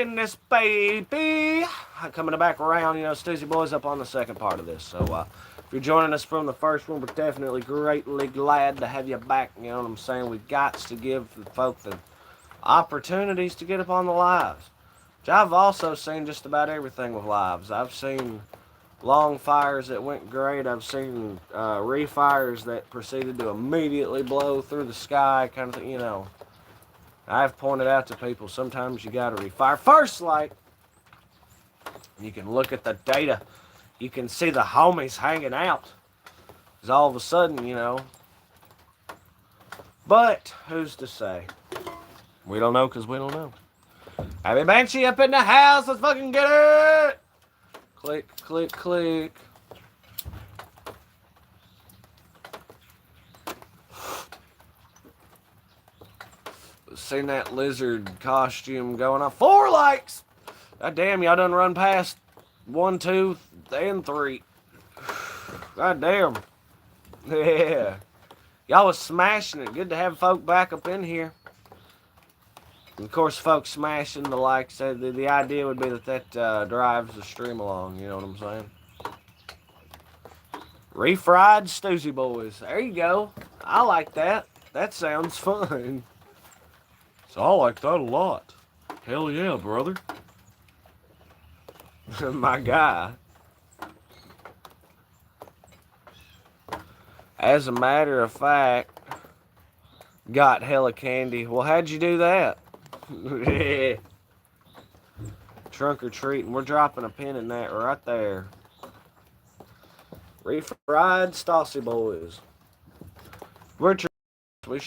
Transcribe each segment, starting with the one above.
in this baby. Coming back around, Stussy Boys up on the second part of this. So if you're joining us from the first one, we're definitely greatly glad to have you back. You know what I'm saying? We've got to give the folk the opportunities to get up on the lives. Which I've also seen just about everything with lives. I've seen long fires that went great. I've seen refires that proceeded to immediately blow through the sky, kind of thing, I've pointed out to people, sometimes you gotta refire first, you can look at the data. You can see the homies hanging out. Because all of a sudden, But, who's to say? We don't know because we don't know. Happy Banshee up in the house. Let's fucking get it. Click, click, click. Seen that lizard costume going on. 4 likes. God damn, y'all done run past 1, 2, and 3. God damn. Yeah. Y'all was smashing it. Good to have folk back up in here. And of course, folks smashing the likes. The idea would be that drives the stream along. You know what I'm saying? Refried Stussy Boys. There you go. I like that. That sounds fun. So I like that a lot. Hell yeah, brother. My guy. As a matter of fact, got hella candy. Well, how'd you do that? Trunk or treat, and we're dropping a pin in that right there. Refried Stussy Boys. We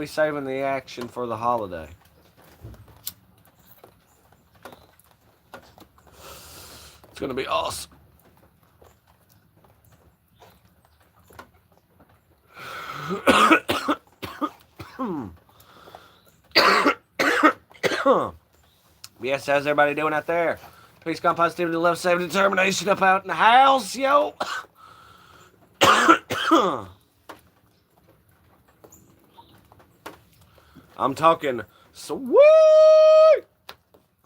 saving the action for the holiday. It's gonna be awesome. Yes, how's everybody doing out there? Peace, calm, positivity, love, safety, determination up out in the house, yo. I'm talking sweet.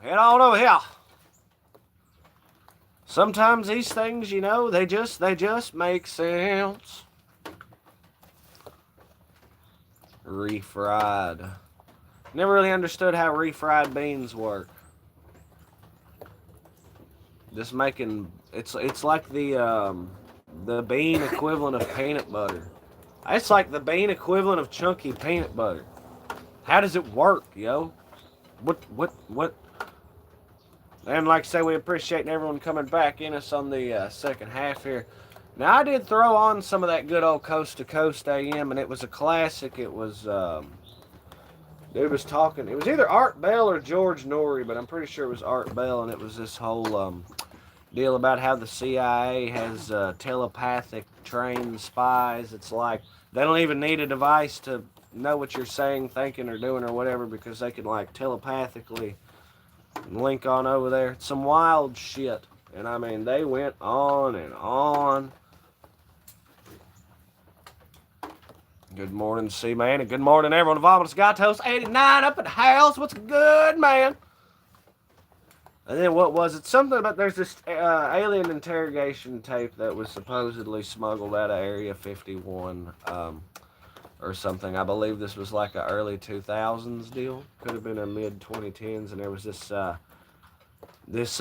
Head on over here. Sometimes these things, they just make sense. Refried. Never really understood how refried beans work. Just making it's like the bean equivalent of peanut butter. It's like the bean equivalent of chunky peanut butter. How does it work, yo? What? And like I say, we appreciate everyone coming back in us on the second half here. Now, I did throw on some of that good old Coast to Coast AM, and it was a classic. It was, dude was talking. It was either Art Bell or George Norrie, but I'm pretty sure it was Art Bell, and it was this whole deal about how the CIA has telepathic trained spies. It's like they don't even need a device to know what you're saying, thinking, or doing, or whatever, because they can, telepathically link on over there. It's some wild shit. And I mean, they went on and on. Good morning, C-Man, and good morning, everyone. Vomitus Gatos 89 up at the house. What's good, man? And then what was it? Something about there's this alien interrogation tape that was supposedly smuggled out of Area 51 or something. I believe this was like an early 2000s deal. Could have been a mid-2010s, and there was this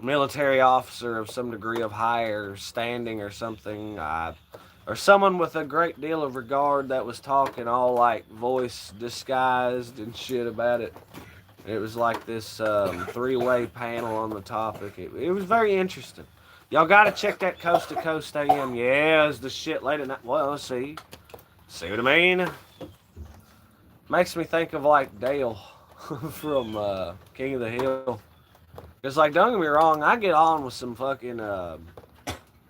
military officer of some degree of higher standing or something, or someone with a great deal of regard that was talking all voice disguised and shit about it. It was like this 3-way panel on the topic. It was very interesting. Y'all gotta check that Coast to Coast AM. Yeah, it's the shit late at night. Well, let's see. See what I mean? Makes me think of Dale from King of the Hill. It's don't get me wrong, I get on with some fucking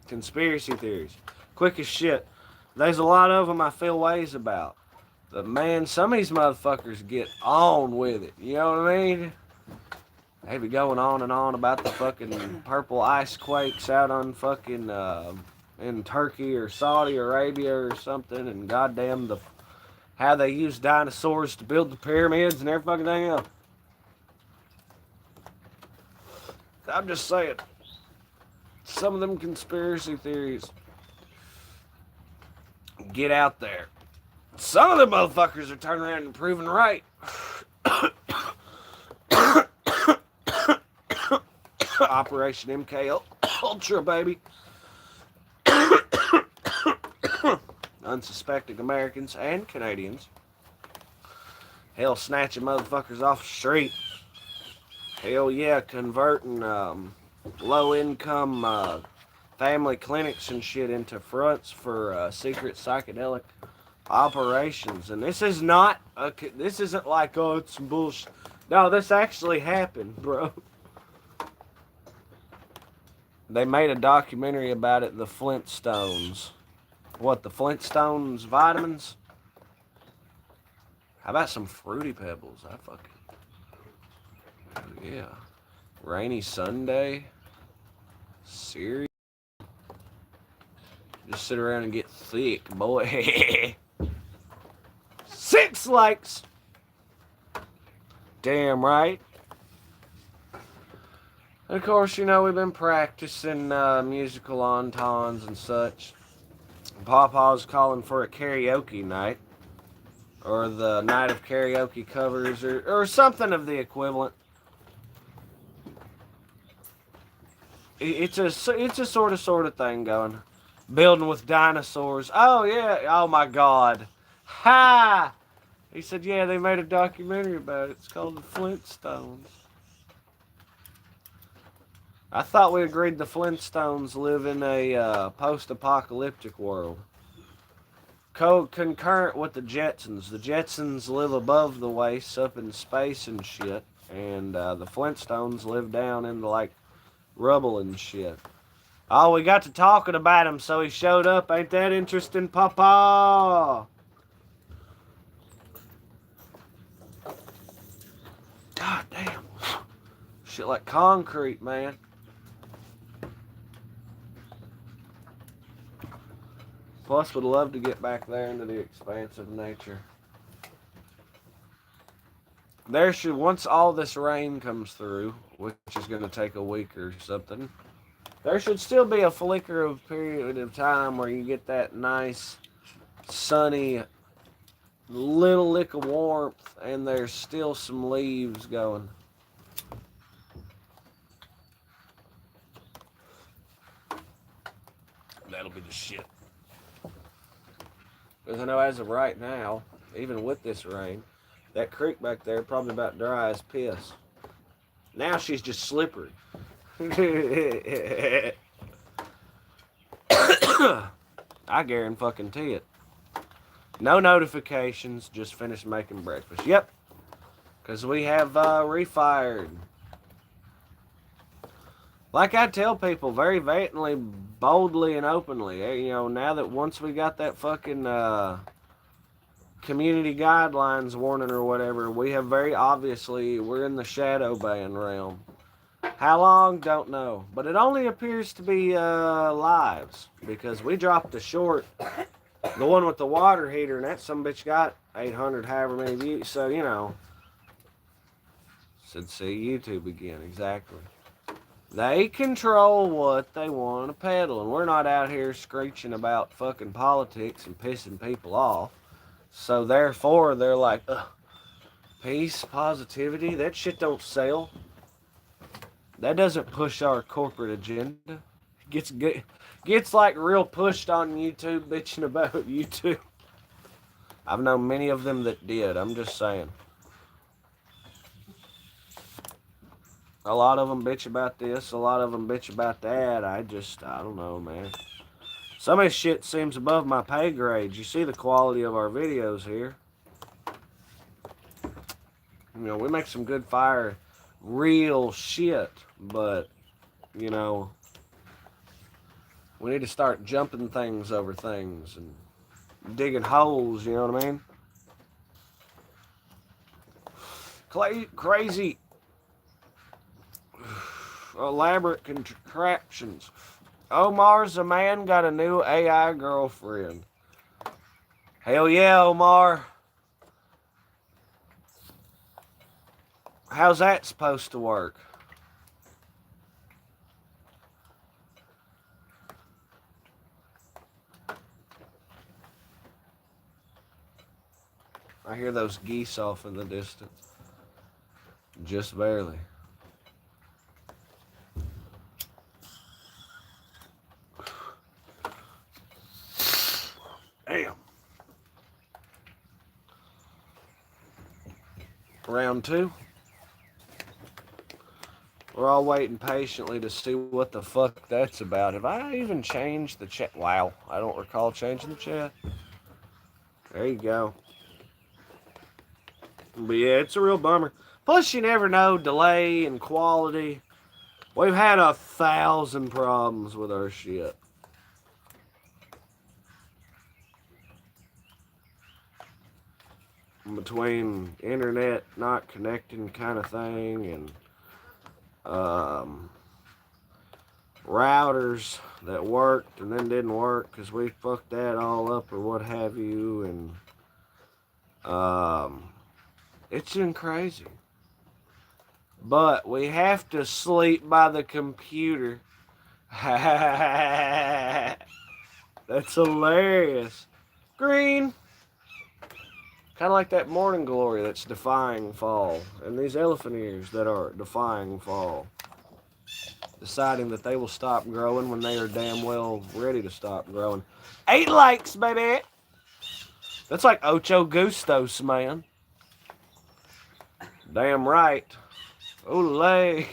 conspiracy theories. Quick as shit. There's a lot of them I feel ways about. But man, some of these motherfuckers get on with it. You know what I mean? They be going on and on about the fucking purple ice quakes out on fucking in Turkey or Saudi Arabia or something, and goddamn how they used dinosaurs to build the pyramids and every fucking thing else. I'm just saying. Some of them conspiracy theories get out there. Some of the motherfuckers are turning around and proving right. Operation MK Ultra, baby. Unsuspecting Americans and Canadians. Hell, snatching motherfuckers off the street. Hell yeah, converting low-income family clinics and shit into fronts for secret psychedelic operations. And this is not this isn't like, oh, it's some bullshit. No, this actually happened, bro. They made a documentary about it, the Flintstones. What, the Flintstones vitamins? How about some Fruity Pebbles? I fucking... yeah. Rainy Sunday. Cereal. Just sit around and get thick, boy. 6 likes. Damn right. And of course, you know, we've been practicing musical entons and such. Pawpaw's calling for a karaoke night. Or the night of karaoke covers, or something of the equivalent. It's a sort of thing going. Building with dinosaurs. Oh, yeah. Oh, my God. Ha! He said, yeah, they made a documentary about it. It's called The Flintstones. I thought we agreed the Flintstones live in a post-apocalyptic world. Concurrent with the Jetsons. The Jetsons live above the waist, up in space and shit. And the Flintstones live down in the, like, rubble and shit. Oh, we got to talking about him, so he showed up. Ain't that interesting, Papa? God damn. Shit like concrete, man. Plus, would love to get back there into the expanse of nature. There should, once all this rain comes through, which is going to take a week or something, there should still be a flicker of period of time where you get that nice, sunny, little lick of warmth, and there's still some leaves going. That'll be the shit. Because I know as of right now, even with this rain, that creek back there probably about dry as piss. Now she's just slippery. I guarantee it. No notifications, just finished making breakfast. Yep. Because we have refired. Like I tell people very vehemently, boldly, and openly, you know, now that once we got that fucking community guidelines warning or whatever, we have very obviously, we're in the shadow ban realm. How long? Don't know. But it only appears to be lives, because we dropped the short, the one with the water heater, and that some bitch got 800 however many views. So, you know, said see YouTube again, exactly. They control what they want to peddle, and we're not out here screeching about fucking politics and pissing people off. So therefore, they're like, ugh, peace, positivity, that shit don't sell. That doesn't push our corporate agenda. Gets like real pushed on YouTube, bitching about YouTube. I've known many of them that did, I'm just saying. A lot of them bitch about this, a lot of them bitch about that. I don't know, man. Some of this shit seems above my pay grade. You see the quality of our videos here. You know, we make some good fire, real shit, but, you know, we need to start jumping things over things and digging holes, you know what I mean? Crazy, elaborate contraptions. Omar's a man got a new AI girlfriend. Hell yeah, Omar. How's that supposed to work? I hear those geese off in the distance. Just barely. Damn. Round 2. We're all waiting patiently to see what the fuck that's about. Have I even changed the chat? Wow, I don't recall changing the chat. There you go. But yeah, it's a real bummer. Plus, you never know, delay and quality. We've had 1,000 problems with our shit. Between internet not connecting kind of thing and routers that worked and then didn't work because we fucked that all up or what have you, and it's been crazy. But we have to sleep by the computer. That's hilarious. Green. Kind of like that morning glory that's defying fall. And these elephant ears that are defying fall. Deciding that they will stop growing when they are damn well ready to stop growing. 8 likes, baby. That's like Ocho Gustos, man. Damn right. Olay.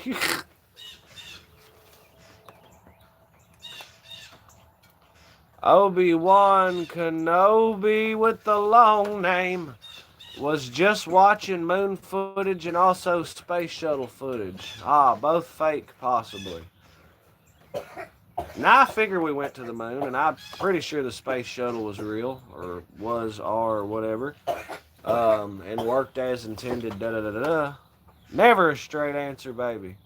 Obi-Wan Kenobi with the long name was just watching moon footage and also space shuttle footage. Both fake, possibly. Now I figure we went to the moon, and I'm pretty sure the space shuttle was real, or was, or whatever, and worked as intended, da-da-da-da-da. Never a straight answer, baby.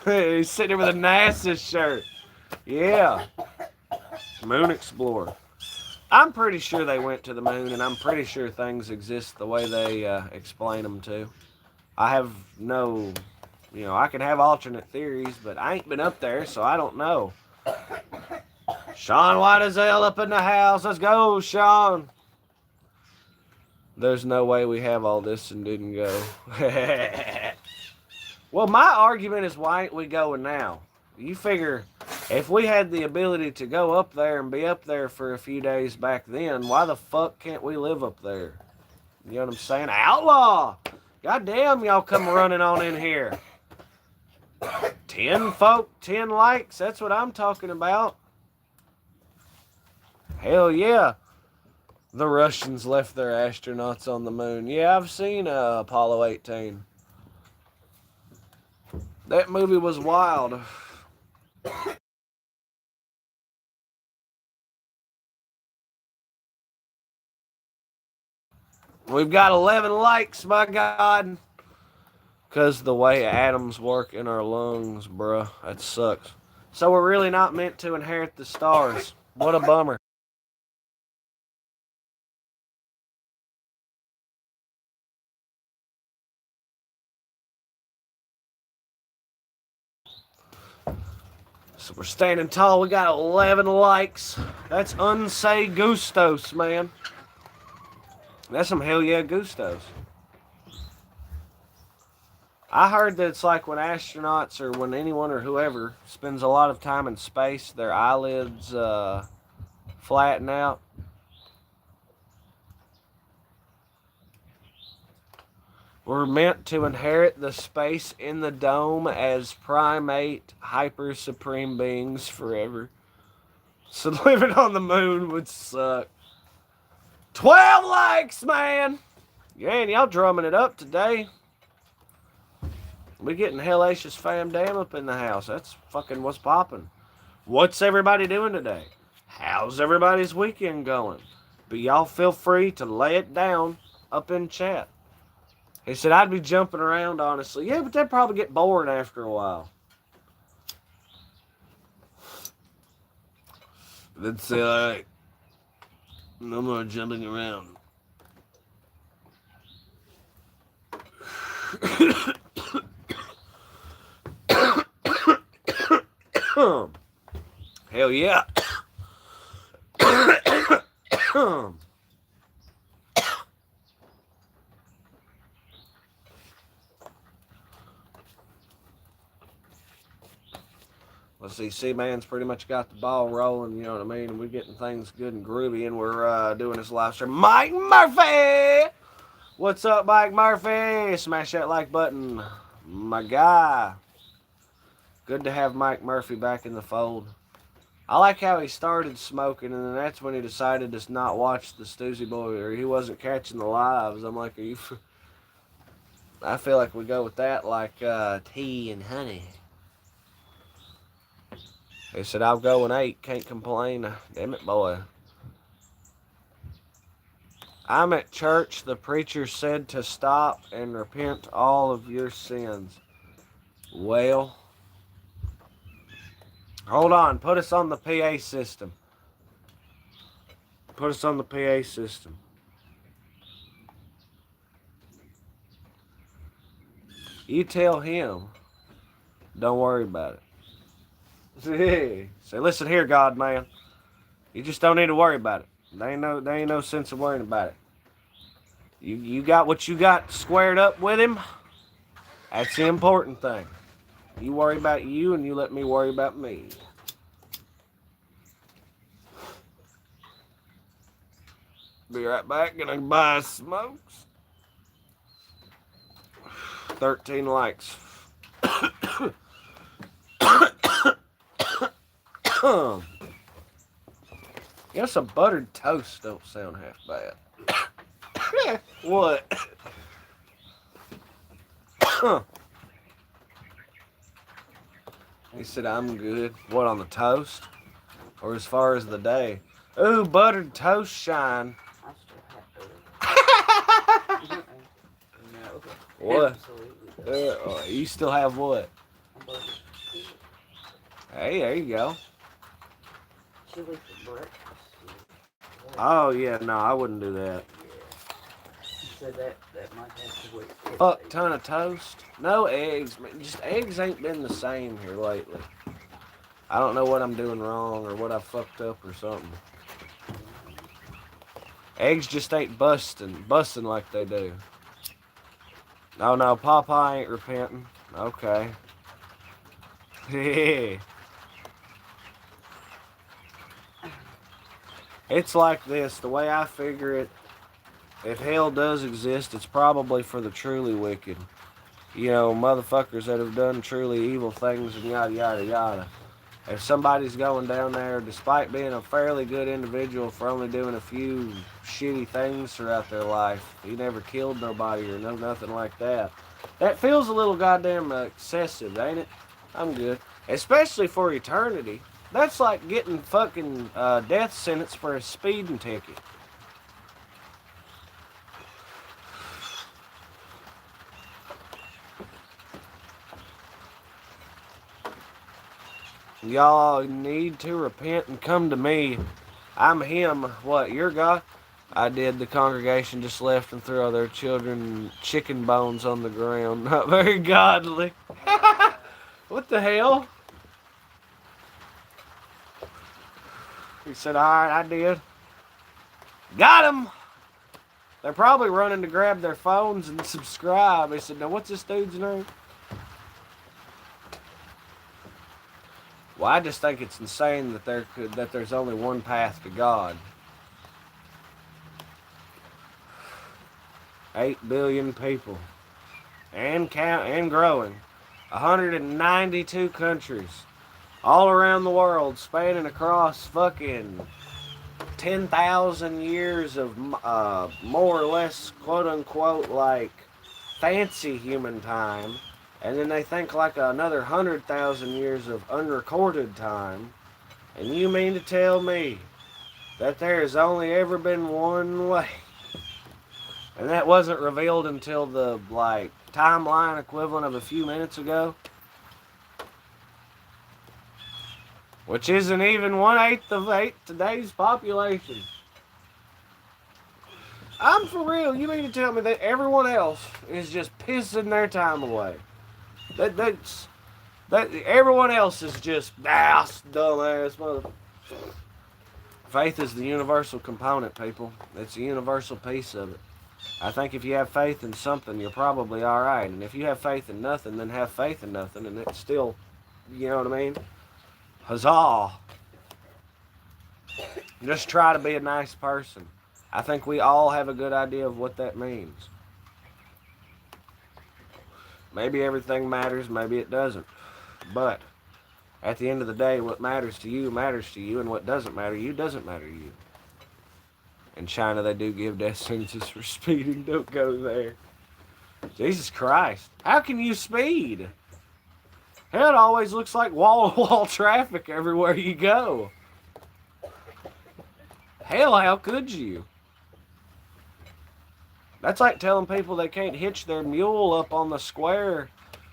He's sitting there with a NASA shirt. Yeah. Moon Explorer. I'm pretty sure they went to the moon, and I'm pretty sure things exist the way they explain them to. I have no, I can have alternate theories, but I ain't been up there, so I don't know. Sean White is hell up in the house. Let's go, Sean. There's no way we have all this and didn't go. Well, my argument is why ain't we going now? You figure if we had the ability to go up there and be up there for a few days back then, why the fuck can't we live up there? You know what I'm saying? Outlaw! Goddamn, y'all come running on in here. 10 folk, 10 likes. That's what I'm talking about. Hell yeah. The Russians left their astronauts on the moon. Yeah, I've seen Apollo 18. That movie was wild. We've got 11 likes, my God. Because the way atoms work in our lungs, bruh. That sucks. So we're really not meant to inherit the stars. What a bummer. So we're standing tall. We got 11 likes. That's unsay gustos, man. That's some hell yeah gustos. I heard that it's like when astronauts or when anyone or whoever spends a lot of time in space, their eyelids flatten out. We're meant to inherit the space in the dome as primate, hyper supreme beings forever. So living on the moon would suck. 12 likes, man! Yeah, and y'all drumming it up today. We getting hellacious fam damn up in the house. That's fucking what's popping. What's everybody doing today? How's everybody's weekend going? But y'all feel free to lay it down up in chat. He said, I'd be jumping around, honestly. Yeah, but that'd probably get boring after a while. They'd say, all right, no more jumping around. Hell yeah. Let's see, C-Man's pretty much got the ball rolling, you know what I mean? And we're getting things good and groovy, and we're doing this live stream. Mike Murphy! What's up, Mike Murphy? Smash that like button. My guy. Good to have Mike Murphy back in the fold. I like how he started smoking, and then that's when he decided to not watch the Stoozy Boy, or he wasn't catching the lives. I'm like, are you... I feel like we go with that like tea and honey. He said, I'll go and 8. Can't complain. Damn it, boy. I'm at church. The preacher said to stop and repent all of your sins. Well, hold on. Put us on the PA system. Put us on the PA system. You tell him. Don't worry about it. Say, listen here, God, man. You just don't need to worry about it. There ain't no sense of worrying about it. You got what you got squared up with him. That's the important thing. You worry about you, and you let me worry about me. Be right back. Gonna buy smokes. 13 likes. Guess a buttered toast don't sound half bad. What? He said, I'm good. What, on the toast? Or as far as the day? Ooh, buttered toast shine. What? You still have what? Hey, there you go. Oh, yeah, no, I wouldn't do that. Fuck ton of toast. No eggs. Just eggs ain't been the same here lately. I don't know what I'm doing wrong or what I fucked up or something. Eggs just ain't busting like they do. Oh no, Papa ain't repenting. Okay. It's like this. The way I figure it, if hell does exist, it's probably for the truly wicked. You know, motherfuckers that have done truly evil things and yada, yada, yada. If somebody's going down there, despite being a fairly good individual for only doing a few shitty things throughout their life, he never killed nobody or nothing like that. That feels a little goddamn excessive, ain't it? I'm good. Especially for eternity. That's like getting fucking death sentence for a speeding ticket. Y'all need to repent and come to me. I'm him. What, you're God? I did. The congregation just left and threw all their children chicken bones on the ground. Not very godly. What the hell? He said, alright, I did. Got him! They're probably running to grab their phones and subscribe. He said, now what's this dude's name? Well, I just think it's insane that there's only one path to God. 8 billion people. And growing. 192 countries. All around the world, spanning across fucking 10,000 years of more or less, quote-unquote, like, fancy human time. And then they think like another 100,000 years of unrecorded time. And you mean to tell me that there has only ever been one way? And that wasn't revealed until the, like, timeline equivalent of a few minutes ago? Which isn't even 1/8 of today's population. I'm for real. You mean to tell me that everyone else is just pissing their time away? That everyone else is just dumbass mother. Faith is the universal component, people. It's a universal piece of it. I think if you have faith in something, you're probably all right. And if you have faith in nothing, then have faith in nothing, and it's still, you know what I mean? Huzzah. Just try to be a nice person. I think we all have a good idea of what that means. Maybe everything matters, maybe it doesn't. But at the end of the day, what matters to you, and what doesn't matter to you, doesn't matter to you. In China, they do give death sentences for speeding. Don't go there. Jesus Christ. How can you speed? Hell, it always looks like wall-to-wall traffic everywhere you go. Hell, how could you? That's like telling people they can't hitch their mule up on the square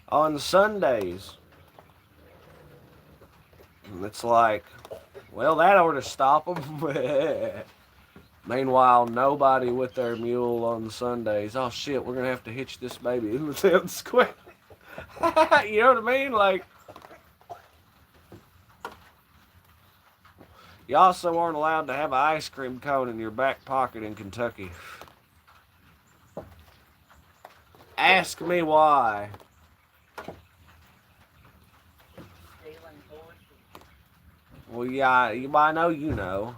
on Sundays. And it's like, well, that ought to stop them. Meanwhile, nobody with their mule on Sundays. Oh shit, we're going to have to hitch this baby in the town square. You know what I mean? Like, you also aren't allowed to have an ice cream cone in your back pocket in Kentucky. Ask me why. Well, yeah, I know you know.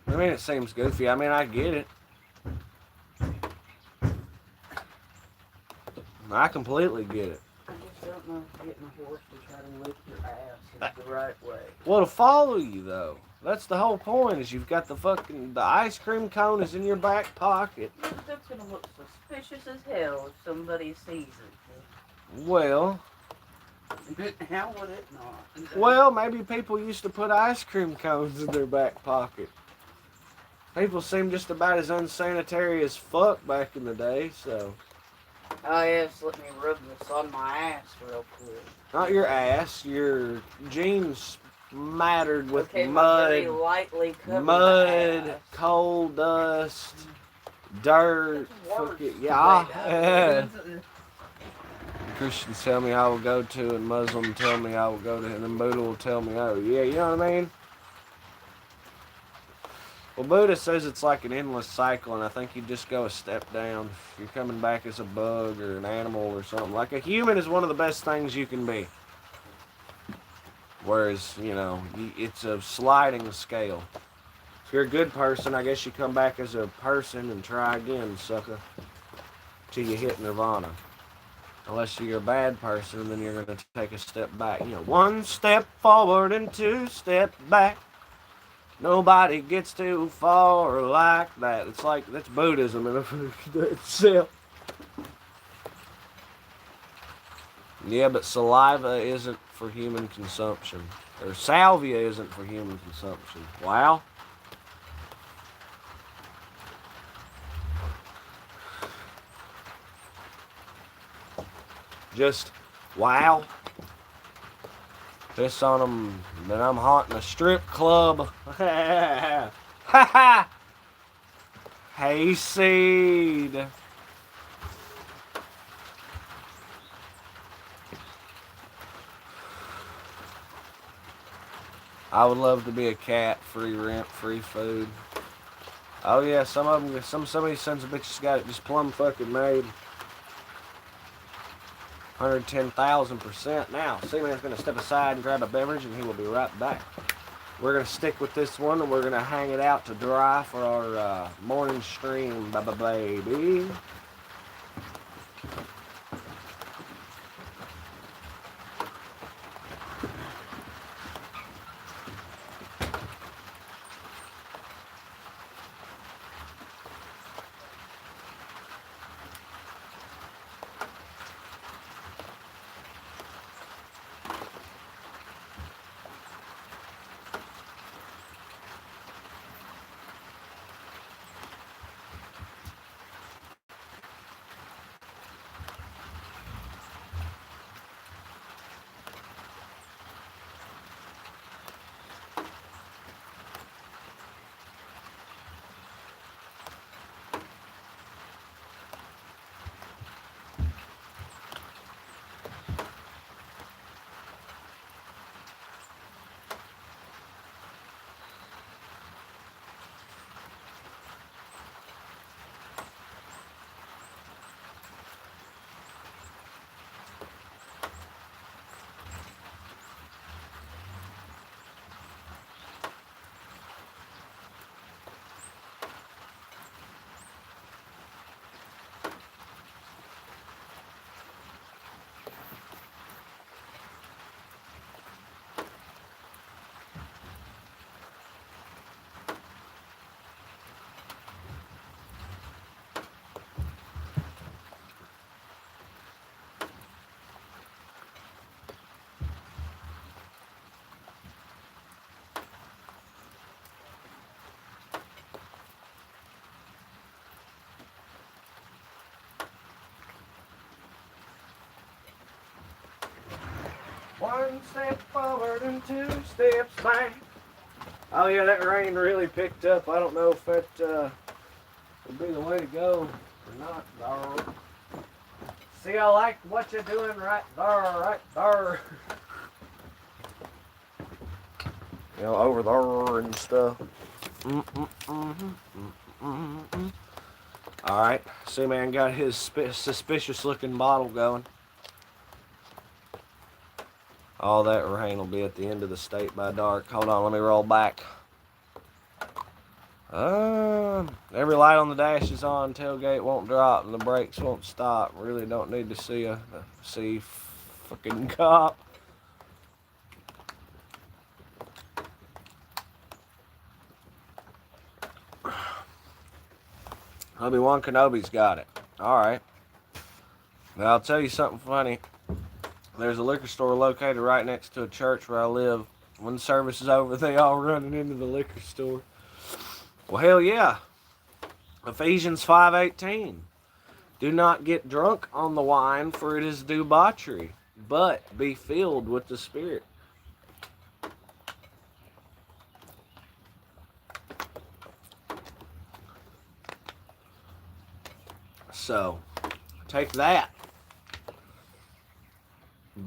I mean, it seems goofy. I mean, I get it. I completely get it. I just don't know if getting a horse to try to lick your ass is the right way. Well, to follow you, though. That's the whole point, is you've got the ice cream cone is in your back pocket. That's going to look suspicious as hell if somebody sees it. Well. How would it not? Well, maybe people used to put ice cream cones in their back pocket. People seem just about as unsanitary as fuck back in the day, so. Oh yes, let me rub this on my ass real quick. Not your ass, your jeans mattered with okay, mud, mud, coal dust, dirt, fucking, yeah. Christians tell me I will go to, and Muslim tell me I will go to, and then Buddha will tell me, oh, yeah, you know what I mean? Well, Buddha says it's like an endless cycle, and I think you just go a step down. You're coming back as a bug or an animal or something. Like a human is one of the best things you can be. Whereas, you know, it's a sliding scale. If you're a good person, I guess you come back as a person and try again, sucker, till you hit nirvana. Unless you're a bad person, then you're going to take a step back. You know, one step forward and two step back. Nobody gets too far like that. It's like, that's Buddhism in itself. Yeah, but saliva isn't for human consumption. Or salvia isn't for human consumption. Wow. Just, wow. Piss on them that I'm haunting a strip club. Ha ha. Hayseed. I would love to be a cat. Free rent, free food. Oh yeah, some of them, some of these sons of bitches got it just plumb fucking made. 110,000% now. C-Man's going to step aside and grab a beverage, and he will be right back. We're going to stick with this one, and we're going to hang it out to dry for our morning stream, baby. One step forward and 2 steps back. Oh yeah, that rain really picked up. I don't know if that would be the way to go or not, dog. See, I like what you're doing right there, right there. You know, over there and stuff. Alright, see, man got his suspicious looking bottle going. All that rain will be at the end of the state by dark. Hold on, let me roll back. Every light on the dash is on, tailgate won't drop, and the brakes won't stop. Really don't need to see a fucking cop. Obi-Wan Kenobi's got it. Alright. Now, I'll tell you something funny. There's a liquor store located right next to a church where I live. When the service is over, they all running into the liquor store. Well, hell yeah. Ephesians 5:18. Do not get drunk on the wine, for it is debauchery, but be filled with the Spirit. So, take that,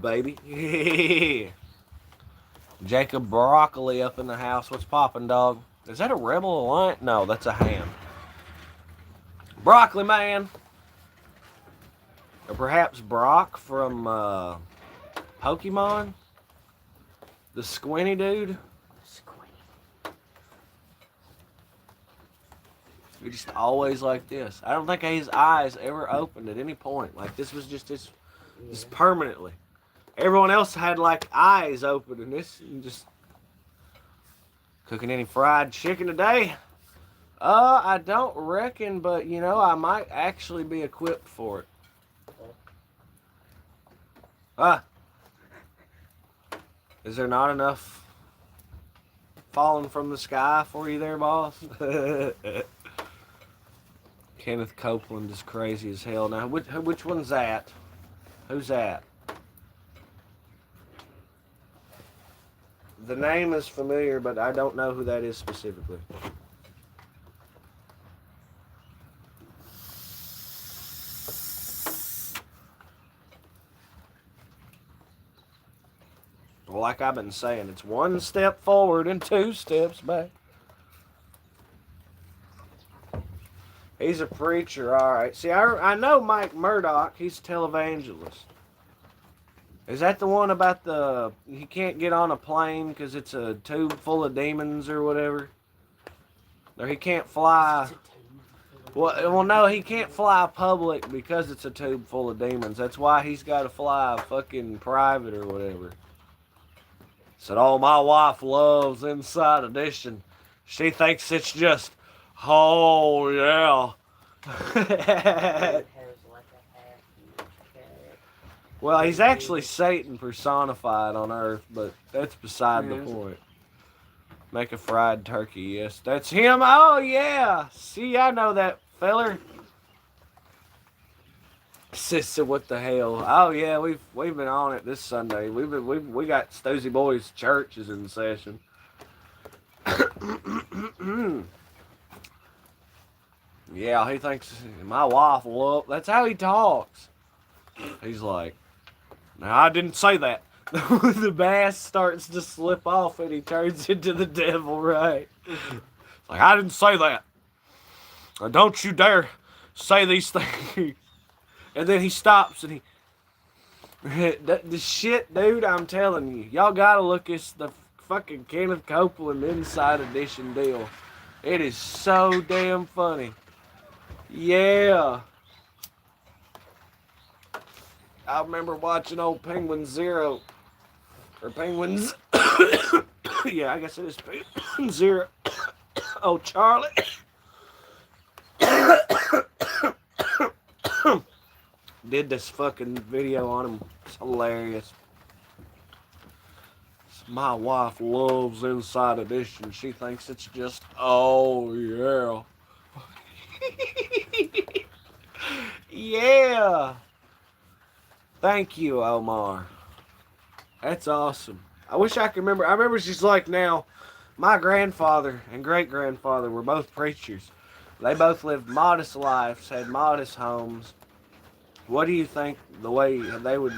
baby. Jacob Broccoli up in the house. What's poppin', dog? Is that a Rebel Alliance? No, that's a ham. Broccoli Man. Or perhaps Brock from Pokemon? The squinty dude? He just always like this. I don't think his eyes ever opened at any point. Like this was just permanently. Everyone else had like eyes open, and this just cooking any fried chicken today. I don't reckon, but you know I might actually be equipped for it. Is there not enough falling from the sky for you there, boss? Kenneth Copeland is crazy as hell. Now, which one's that? Who's that? The name is familiar, but I don't know who that is specifically. Well, like I've been saying, it's 1 step forward and 2 steps back. He's a preacher, all right. See, I know Mike Murdoch. He's a televangelist. Is that the one about he can't get on a plane because it's a tube full of demons or whatever? Or he can't fly. Well, no, he can't fly public because it's a tube full of demons. That's why he's got to fly fucking private or whatever. Said, oh, my wife loves Inside Edition. She thinks it's just, oh, yeah. Well, he's actually Satan personified on Earth, but that's beside the point. Make a fried turkey, yes. That's him. Oh, yeah. See, I know that feller. Sister, what the hell? Oh yeah, we've been on it this Sunday. We got Stosy Boys churches in session. Yeah, he thinks my wife will. That's how he talks. He's like, now I didn't say that. The mask starts to slip off and he turns into the devil, right? It's like, I didn't say that. Now, don't you dare say these things. And then he stops and the shit, dude, I'm telling you. Y'all gotta look at the fucking Kenneth Copeland Inside Edition deal. It is so damn funny. Yeah. I remember watching old Penguin Zero. Or Penguins. Yeah, I guess it is Penguin Zero. Oh, Charlie. Did this fucking video on him. It's hilarious. My wife loves Inside Edition. She thinks it's just, oh yeah. Yeah. Thank you, Omar. That's awesome. I wish I could remember. I remember she's like now, my grandfather and great grandfather were both preachers. They both lived modest lives, had modest homes. What do you think the way they would,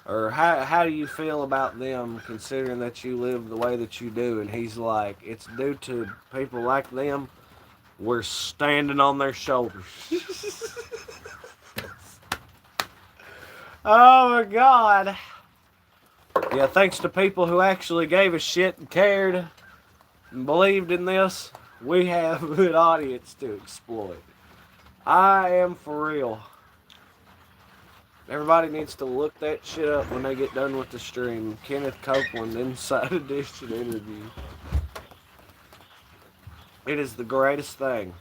or how do you feel about them considering that you live the way that you do? And he's like, it's due to people like them. We're standing on their shoulders. Oh my God. Yeah, thanks to people who actually gave a shit and cared and believed in this, we have a good audience to exploit. I am for real. Everybody needs to look that shit up when they get done with the stream. Kenneth Copeland Inside Edition interview. It is the greatest thing.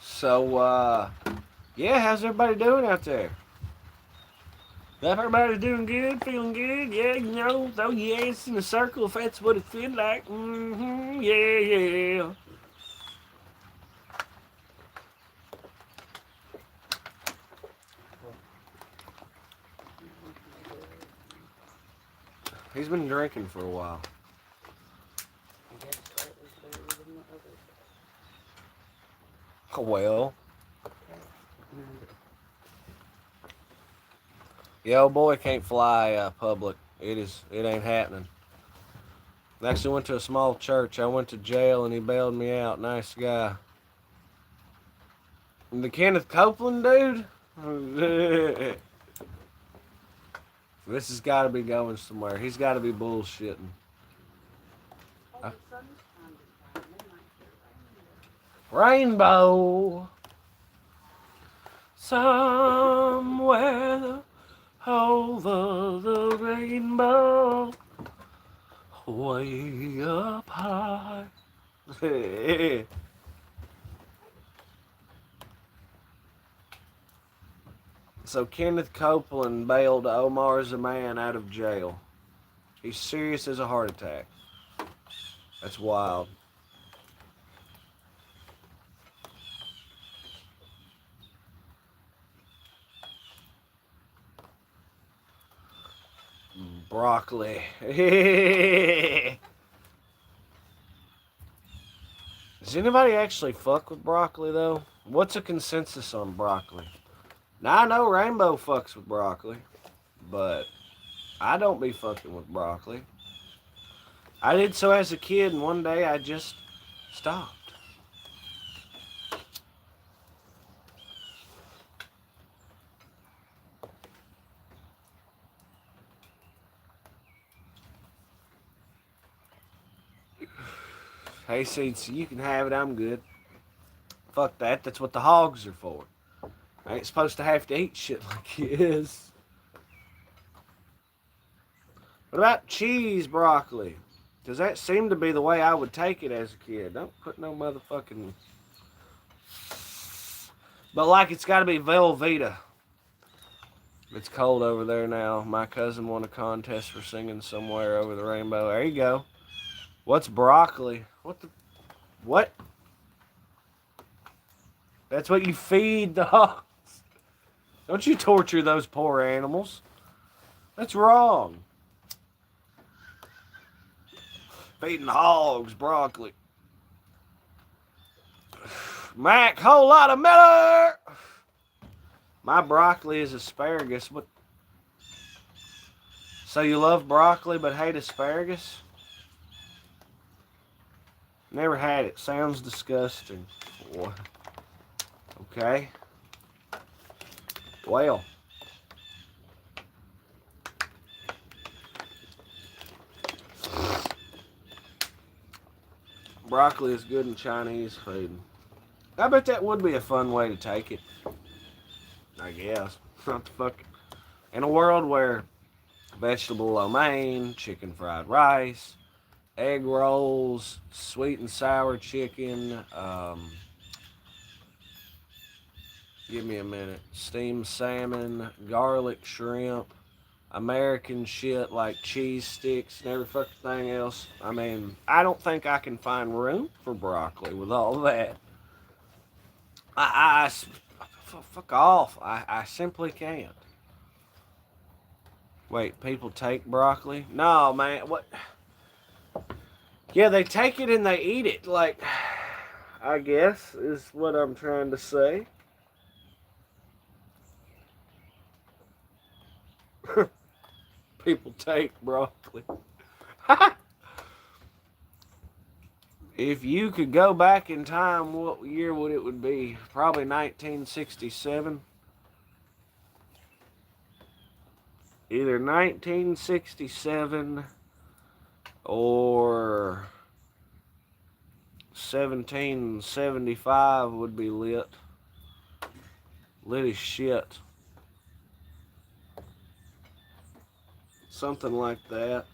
So, yeah, how's everybody doing out there? Everybody doing good, feeling good, yeah, you know, throw your ass in a circle if that's what it feels like. Yeah, yeah. He's been drinking for a while. Oh, well. Yeah, old boy can't fly public. It ain't happening. I actually went to a small church. I went to jail and he bailed me out. Nice guy. And the Kenneth Copeland dude? This has got to be going somewhere. He's got to be bullshitting. Rainbow. Somewhere over the rainbow. Way up high. So Kenneth Copeland bailed Omar Zaman out of jail. He's serious as a heart attack. That's wild. Broccoli. Does anybody actually fuck with broccoli though? What's a consensus on broccoli? Now I know Rainbow fucks with broccoli, but I don't be fucking with broccoli. I did so as a kid, and one day I just stopped. Hey, seeds, you can have it. I'm good. Fuck that. That's what the hogs are for. I ain't supposed to have to eat shit like this. What about cheese broccoli? Does that seem to be the way I would take it as a kid? Don't put no motherfucking... But like it's got to be Velveeta. It's cold over there now. My cousin won a contest for singing Somewhere Over the Rainbow. There you go. What's broccoli? What the... What? That's what you feed the hogs. Don't you torture those poor animals. That's wrong. Feeding hogs broccoli. Mac, whole lot of Miller. My broccoli is asparagus. What? So you love broccoli but hate asparagus? Never had it. Sounds disgusting. Okay. Well. Broccoli is good in Chinese food. I bet that would be a fun way to take it. I guess. Not the fuck. In a world where vegetable lo mein, chicken fried rice, egg rolls, sweet and sour chicken, give me a minute, steamed salmon, garlic shrimp, American shit like cheese sticks and every fucking thing else. I mean, I don't think I can find room for broccoli with all that. Fuck off. I simply can't. Wait, people take broccoli? No, man. What? Yeah, they take it and they eat it. Like, I guess is what I'm trying to say. People take broccoli. If you could go back in time, what year would it would be? Probably 1967. Either 1967 or 1775 would be lit. Lit as shit. Something like that.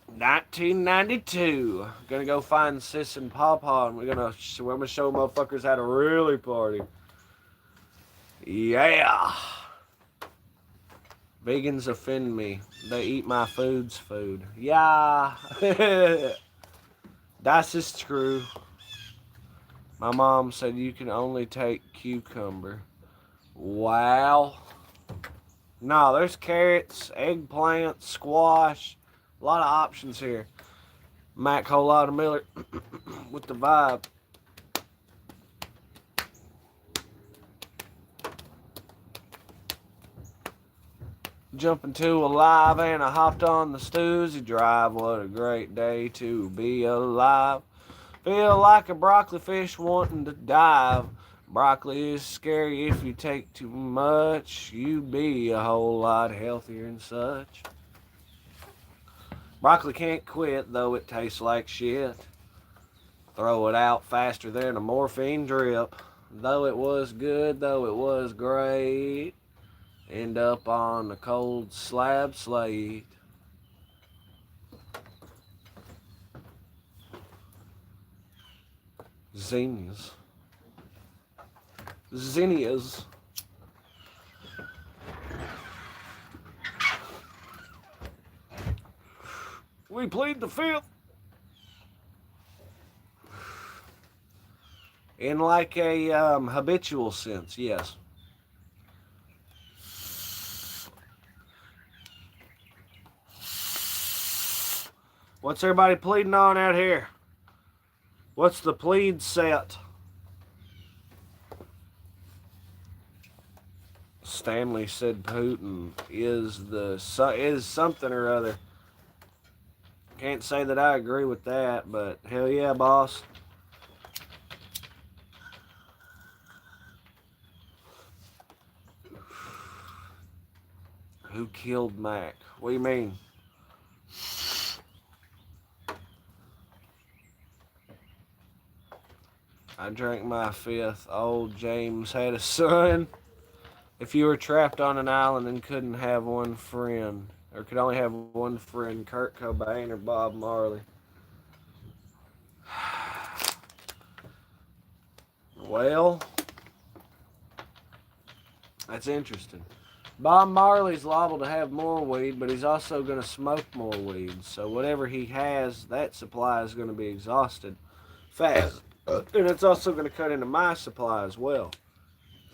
1992. Gonna go find Sis and Pawpaw, and we're gonna show motherfuckers how to really party. Yeah. Vegans offend me. They eat my food's food. Yeah. Das is true. My mom said you can only take cucumber. Wow. No, there's carrots, eggplant, squash. A lot of options here. Mac whole lot of Miller with the vibe. Jumping to alive and I hopped on the Stoozy Drive. What a great day to be alive. Feel like a broccoli fish wanting to dive. Broccoli is scary if you take too much. You be a whole lot healthier and such. Broccoli can't quit, though it tastes like shit. Throw it out faster than a morphine drip. Though it was good, though it was great. End up on the cold slab slate. Zinnias. Zinnias. We plead the fifth. In like a habitual sense, yes. What's everybody pleading on out here? What's the plead set? Stanley said Putin is something or other. Can't say that I agree with that, but hell yeah, boss. Who killed Mac? What do you mean? I drank my fifth. Old James had a son. If you were trapped on an island and couldn't have one friend, or could only have one friend, Kurt Cobain or Bob Marley? Well, that's interesting. Bob Marley's liable to have more weed, but he's also going to smoke more weed. So whatever he has, that supply is going to be exhausted fast. And it's also going to cut into my supply as well.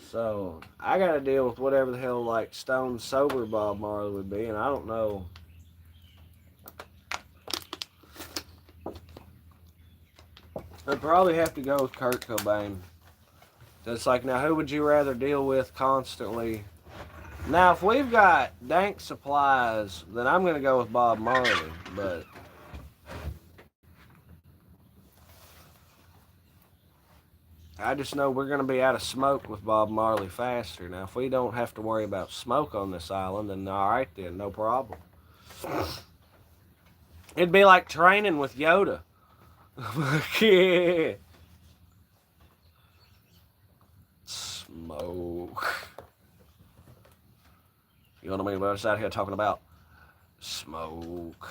So I got to deal with whatever the hell like stone sober Bob Marley would be, and I don't know. I'd probably have to go with Kurt Cobain. It's like, now who would you rather deal with constantly? Now, if we've got dank supplies, then I'm going to go with Bob Marley, but I just know we're going to be out of smoke with Bob Marley faster. Now, if we don't have to worry about smoke on this island, then all right then, no problem. It'd be like training with Yoda. Yeah. Smoke. You know what I mean? We're just out here talking about smoke.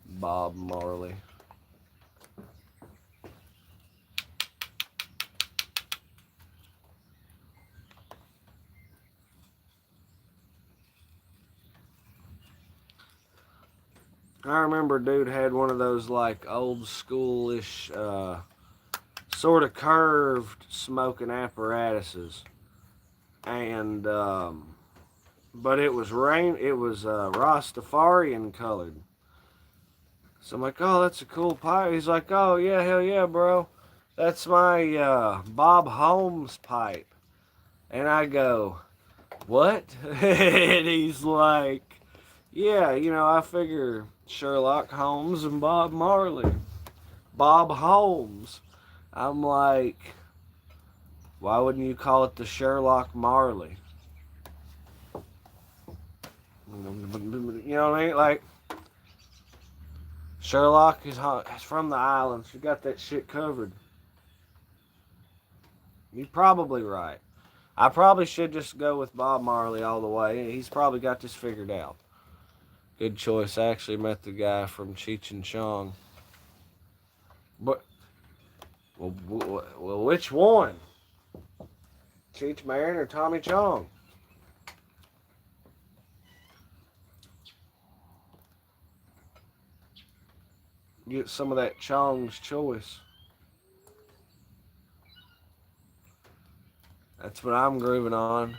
Bob Marley. I remember a dude had one of those like old schoolish sort of curved smoking apparatuses, and but it was Rastafarian colored. So I'm like, oh, that's a cool pipe. He's like, oh yeah, hell yeah, bro, that's my Bob Holmes pipe. And I go, what? And he's like, yeah, you know, I figure Sherlock Holmes and Bob Marley. Bob Holmes. I'm like, why wouldn't you call it the Sherlock Marley? You know what I mean? Like, Sherlock is from the islands. You got that shit covered. You're probably right. I probably should just go with Bob Marley all the way. He's probably got this figured out. Good choice. I actually met the guy from Cheech and Chong. But, well, which one? Cheech Marin or Tommy Chong? Get some of that Chong's choice. That's what I'm grooving on.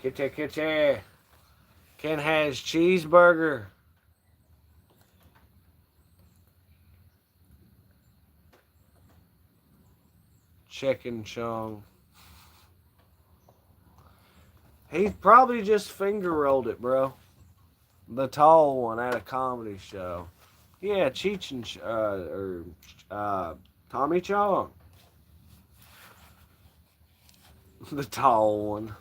Kitty, kitty. Ken has cheeseburger. Chicken Chong. He probably just finger rolled it, bro. The tall one at a comedy show. Yeah, Cheech and Tommy Chong. The tall one.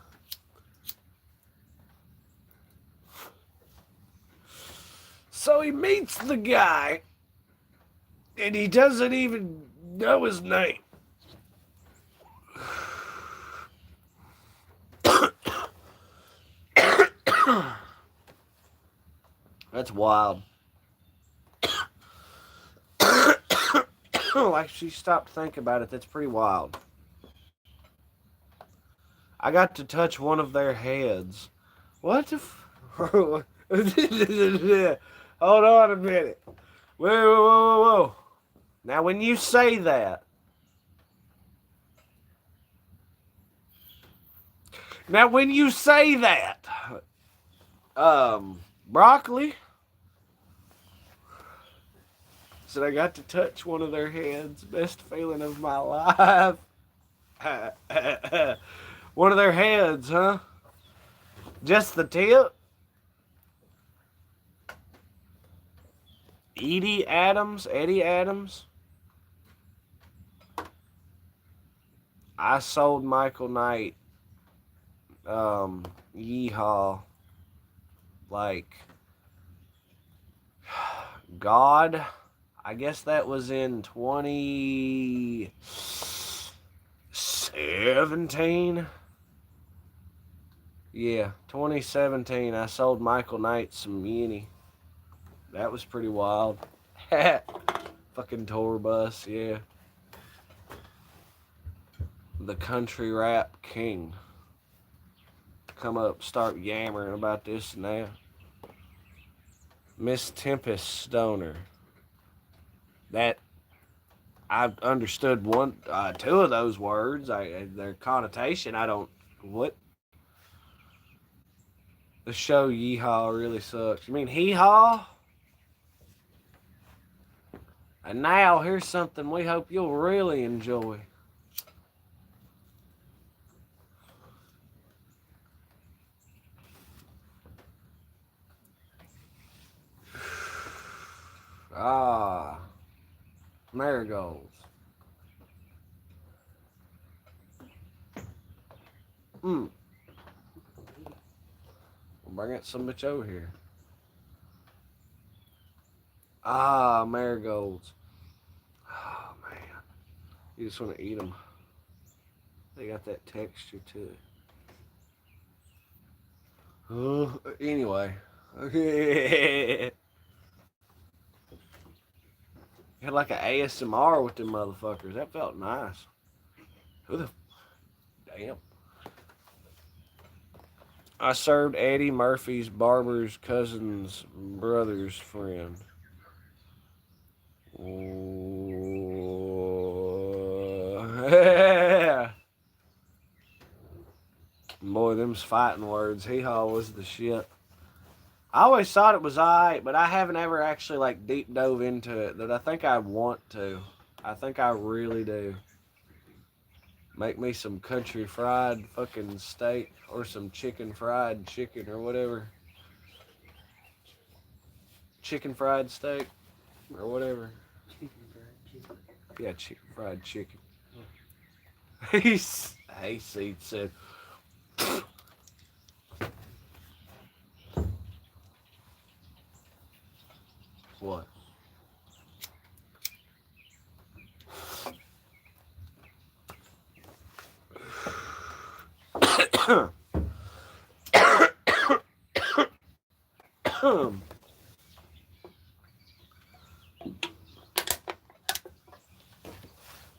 So he meets the guy, and he doesn't even know his name. That's wild. Like she stopped thinking about it. That's pretty wild. I got to touch one of their heads. What the Hold on a minute. Whoa. Now when you say that, broccoli said I got to touch one of their heads. Best feeling of my life. One of their heads, huh? Just the tip? Eddie Adams? I sold Michael Knight Yeehaw like God. I guess that was in 2017. Yeah, 2017. I sold Michael Knight some Yeni. That was pretty wild. Fucking tour bus, yeah. The country rap king. Come up, start yammering about this and that. Miss Tempest Stoner. That I've understood two of those words. Their connotation. I don't. What? The show Yeehaw really sucks. You mean Hee Haw? And now here's something we hope you'll really enjoy. Marigolds. We'll bring it some bitch over here. Marigolds. Oh, man. You just want to eat them. They got that texture to it. Anyway. Had like an ASMR with them motherfuckers. That felt nice. Who the... Damn. I served Eddie Murphy's barber's cousin's brother's friend. Yeah. Boy, them's fighting words. Hee-haw was the shit. I always thought it was alright, but I haven't ever actually like deep dove into it. That I think I want to. I think I really do. Make me some country fried fucking steak or some chicken fried chicken or whatever. Chicken fried steak or whatever. Chicken fried chicken. Yeah, chicken fried chicken. Hayseed said. What?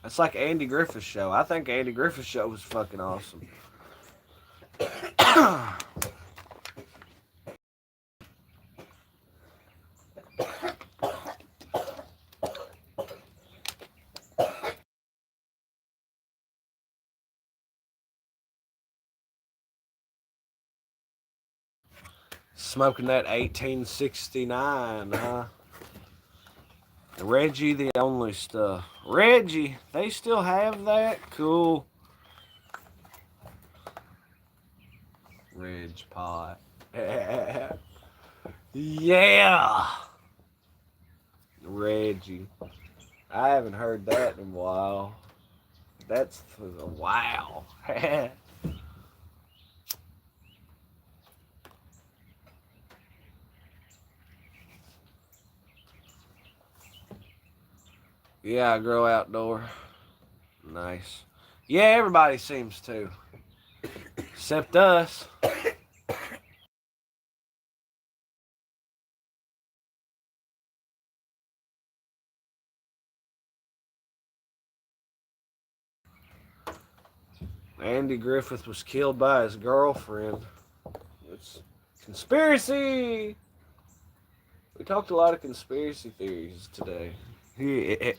It's like Andy Griffith's show. I think Andy Griffith's show was fucking awesome. Smoking that 1869, huh? Reggie the Only Stuff. Reggie, they still have that? Cool. Reg Pot. Yeah. Reggie. I haven't heard that in a while. That's a wow. Yeah, I grow outdoor. Nice. Yeah, everybody seems to. Except us. Andy Griffith was killed by his girlfriend. It's conspiracy. We talked a lot of conspiracy theories today. Yeah.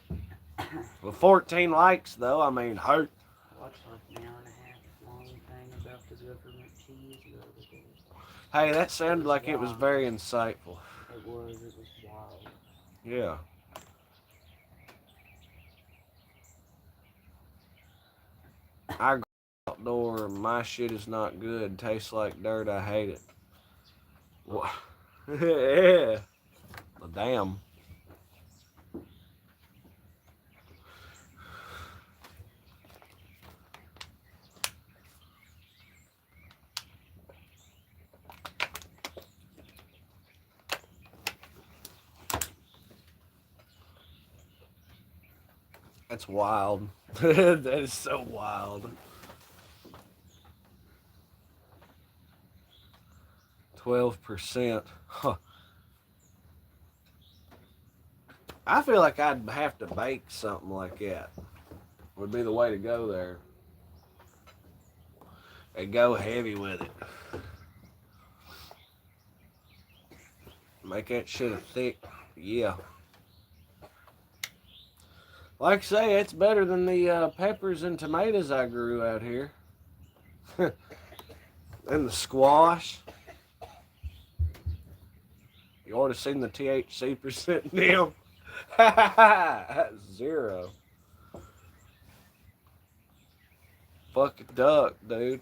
With 14 likes, though, I mean, hurt. I watched like an hour and a half long thing about the government cheese the other day. Hey, that sounded like it was very insightful. It was wild. Yeah. I go outdoor, my shit is not good. Tastes like dirt, I hate it. What? Yeah. Well, damn. That's wild. That is so wild. 12%. Huh. I feel like I'd have to bake something like that. Would be the way to go there. And go heavy with it. Make that shit thick. Yeah. Like I say, it's better than the peppers and tomatoes I grew out here. And the squash. You ought to seen the THC percent in them. That's 0. Fuck a duck, dude.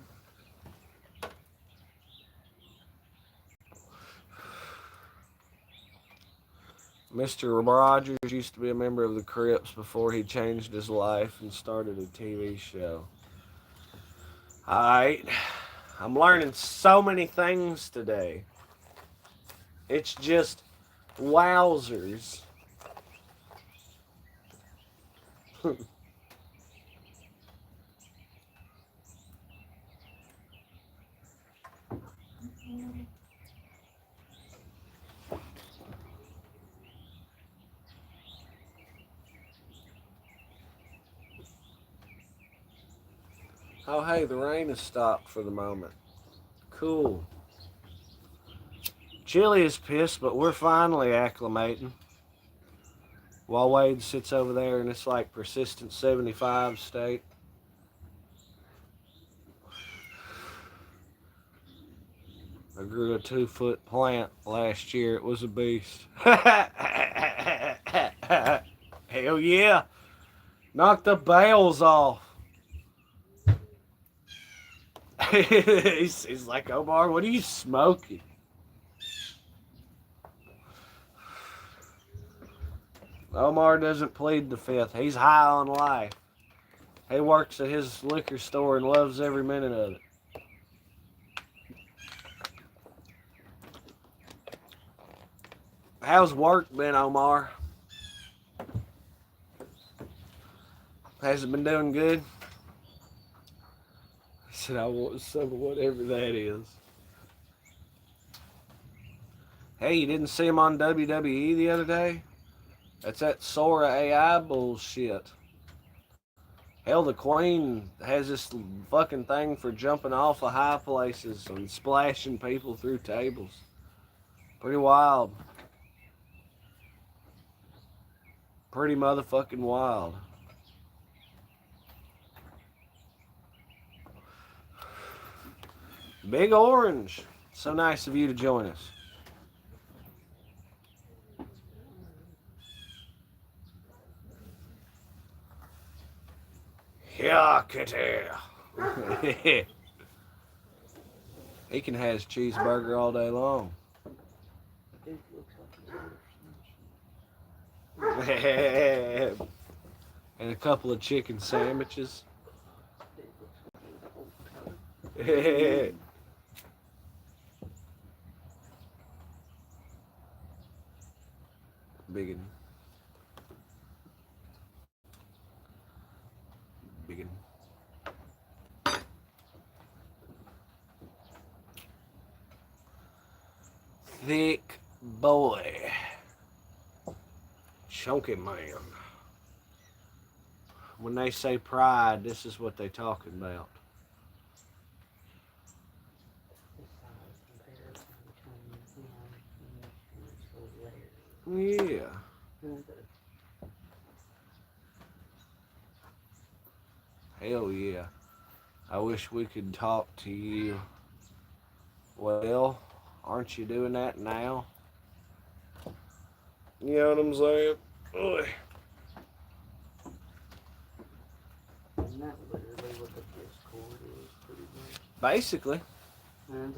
Mr. Rogers used to be a member of the Crips before he changed his life and started a TV show. Alright. I'm learning so many things today. It's just wowzers. Oh, hey, the rain has stopped for the moment. Cool. Chili is pissed, but we're finally acclimating. While Wade sits over there in this like persistent 75 state. I grew a 2-foot plant last year. It was a beast. Hell yeah. Knock the bales off. he's like, Omar, what are you smoking? Omar doesn't plead the fifth. He's high on life. He works at his liquor store and loves every minute of it. How's work been, Omar? Has it been doing good? I said, I want some of whatever that is. Hey, you didn't see him on WWE the other day? That's that Sora AI bullshit. Hell, the Queen has this fucking thing for jumping off of high places and splashing people through tables. Pretty wild. Pretty motherfucking wild. Big Orange. So nice of you to join us. Yeah, kitty. He can have his cheeseburger all day long. And a couple of chicken sandwiches. Biggin. Biggin. Thick boy. Chunky man. When they say pride, this is what they talking about. Yeah. Hell yeah. I wish we could talk to you. Well, aren't you doing that now? You know what I'm saying? Ugh. Isn't that literally what the Discord is, pretty much? Basically. And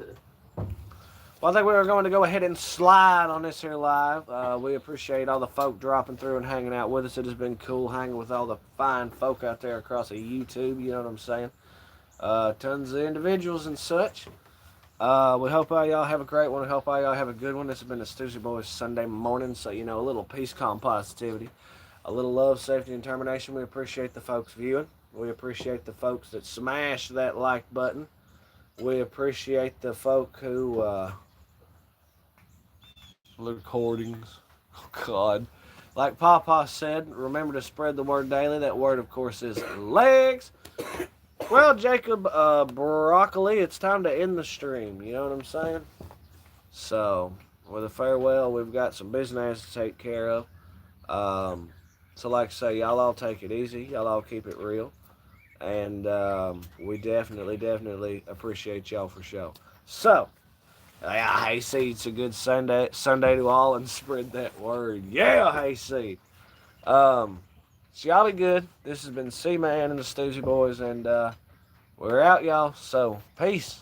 Well, I think we were going to go ahead and slide on this here live. We appreciate all the folk dropping through and hanging out with us. It has been cool hanging with all the fine folk out there across the YouTube. You know what I'm saying? Tons of individuals and such. We hope all y'all have a great one. We hope all y'all have a good one. This has been the Stussy Boys Sunday morning. So, you know, a little peace, calm, positivity. A little love, safety, and determination. We appreciate the folks viewing. We appreciate the folks that smash that like button. We appreciate the folk who... recordings. Oh, God. Like Papa said, remember to spread the word daily. That word, of course, is legs. Well, Jacob Broccoli, it's time to end the stream. You know what I'm saying? So, with a farewell, we've got some business to take care of. So, like I say, y'all all take it easy. Y'all all keep it real. And we definitely appreciate y'all for sure. So, yeah, Hayseed's a good Sunday to all, and spread that word. Yeah, Hayseed. So y'all be good. This has been C-Man and the Stussy Boys, and we're out, y'all. So, peace.